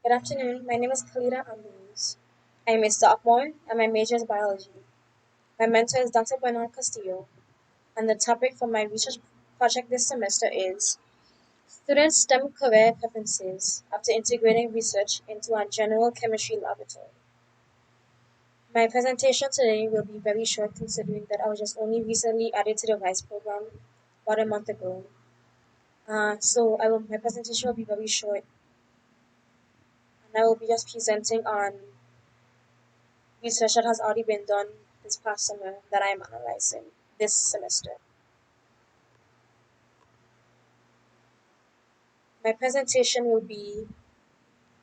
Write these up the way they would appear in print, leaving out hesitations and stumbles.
Good afternoon. My name is Calida Ambrose. I am a sophomore and my major is biology. My mentor is Dr. Bernard Castillo, and the topic for my research project this semester is Students' STEM Career Preferences after integrating research into a general chemistry laboratory. My presentation today will be very short considering that I was just only recently added to the RISE program about a month ago. My presentation will be very short and I will be just presenting on research that has already been done this past summer that I am analyzing this semester. My presentation will be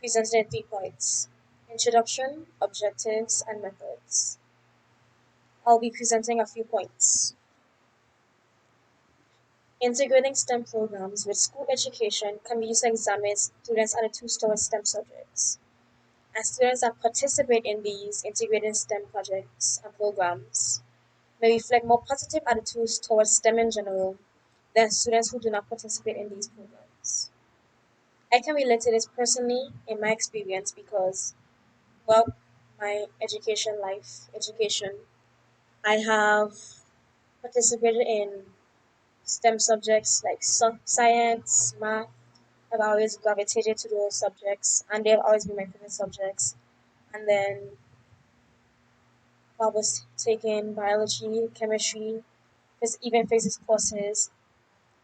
presented in 3 points: introduction, objectives, and methods. I'll be presenting a few points. Integrating STEM programs with school education can be used to examine students' attitudes towards STEM subjects. And students that participate in these integrated STEM projects and programs may reflect more positive attitudes towards STEM in general than students who do not participate in these programs. I can relate to this personally in my experience because, well, my education, I have participated in STEM subjects like science, math. I've always gravitated to those subjects, and they've always been my favorite subjects. And then I was taking biology, chemistry, even physics courses,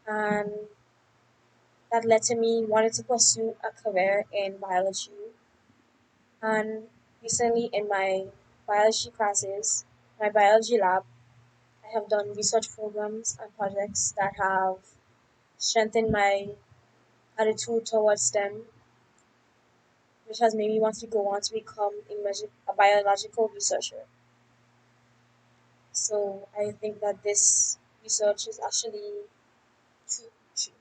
and that led to me wanting to pursue a career in biology. And recently, in my biology classes, my biology lab, I have done research programs and projects that have strengthened my attitude towards STEM, which has made me want to go on to become a biological researcher. So I think that this research is actually true.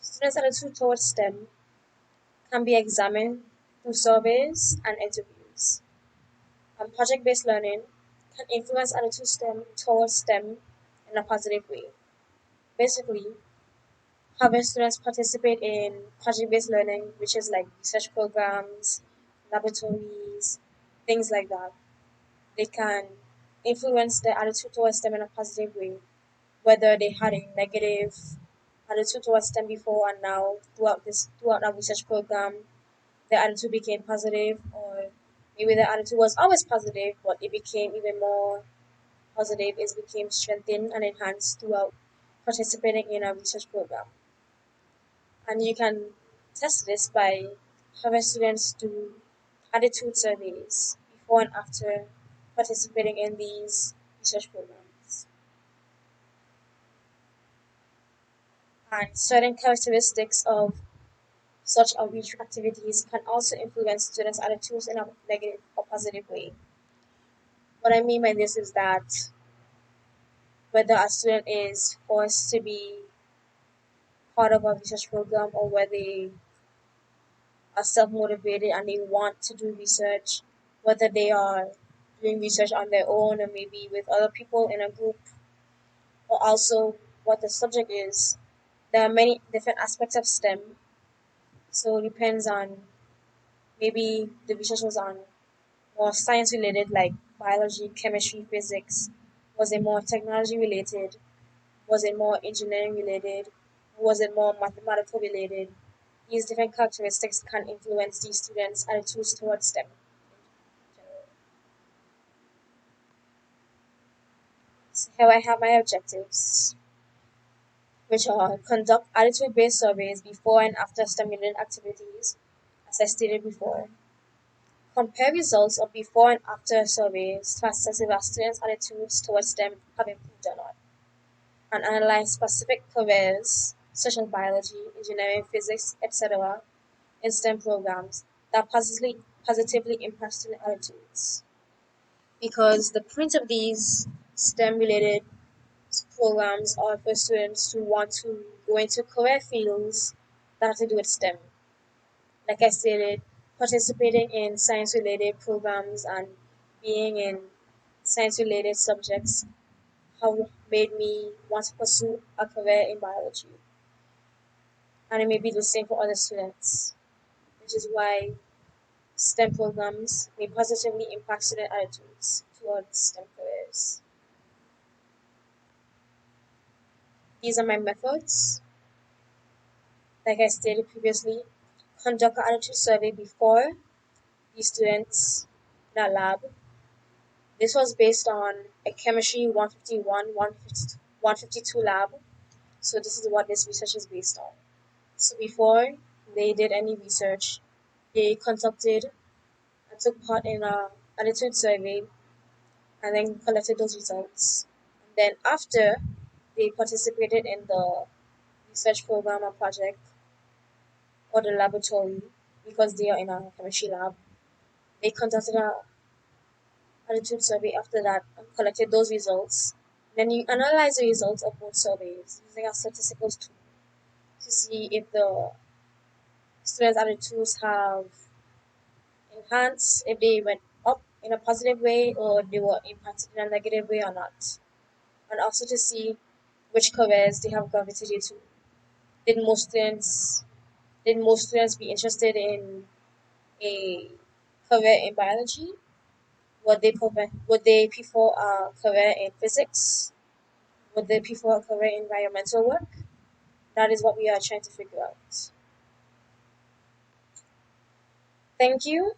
Students' attitude towards STEM can be examined through surveys and interviews. And project-based learning can influence attitude towards STEM in a positive way. Basically, having students participate in project-based learning, which is like research programs, laboratories, things like that, they can influence their attitude towards STEM in a positive way, whether they had a negative attitude towards STEM before and now throughout our research program, their attitude became positive, or maybe their attitude was always positive, but it became even more positive. It became strengthened and enhanced throughout participating in a research program. And you can test this by having students do attitude surveys before and after participating in these research programs. And certain characteristics of such outreach activities can also influence students' attitudes in a negative or positive way. What I mean by this is that whether a student is forced to be part of a research program or whether they are self motivated and they want to do research, whether they are doing research on their own or maybe with other people in a group, or also what the subject is. There are many different aspects of STEM, so it depends on maybe the research was on more science related like biology, chemistry, physics. Was it more technology related? Was it more engineering related? Was it more mathematical related? These different characteristics can influence these students' attitudes towards STEM in general. So here I have my objectives, which are conduct attitude-based surveys before and after STEM-related activities, as I stated before. Compare results of before and after surveys to assess if our students' attitudes towards STEM have improved or not, and analyze specific careers such as biology, engineering, physics, etc. in STEM programs that positively impact student attitudes. Because the point of these STEM related programs are for students who want to go into career fields that have to do with STEM. Like I stated, participating in science related programs and being in science related subjects have made me want to pursue a career in biology. And it may be the same for other students. which is why STEM programs may positively impact student attitudes towards STEM careers. These are my methods. Like I stated previously, conduct an attitude survey before the students in a lab. This was based on a chemistry 151, 152 lab. So this is what this research is based on. So before they did any research, they conducted and took part in a attitude survey and then collected those results. And then after they participated in the research program or project or the laboratory because they are in a chemistry lab, they conducted a attitude survey after that and collected those results. Then you analyze the results of both surveys using a statistical tool to see if the students' attitudes have enhanced, if they went up in a positive way or they were impacted in a negative way or not. And also to see which careers they have gravitated to. Did most students did most students be interested in a career in biology? Would they prefer a career in physics? Would they prefer a career in environmental work? That is what we are trying to figure out. Thank you.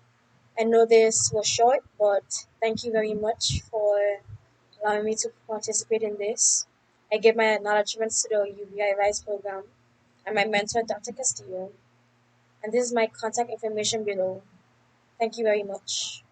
I know this was short, but thank you very much for allowing me to participate in this. I give my acknowledgements to the UBI Rise program and my mentor, Dr. Castillo. And this is my contact information below. Thank you very much.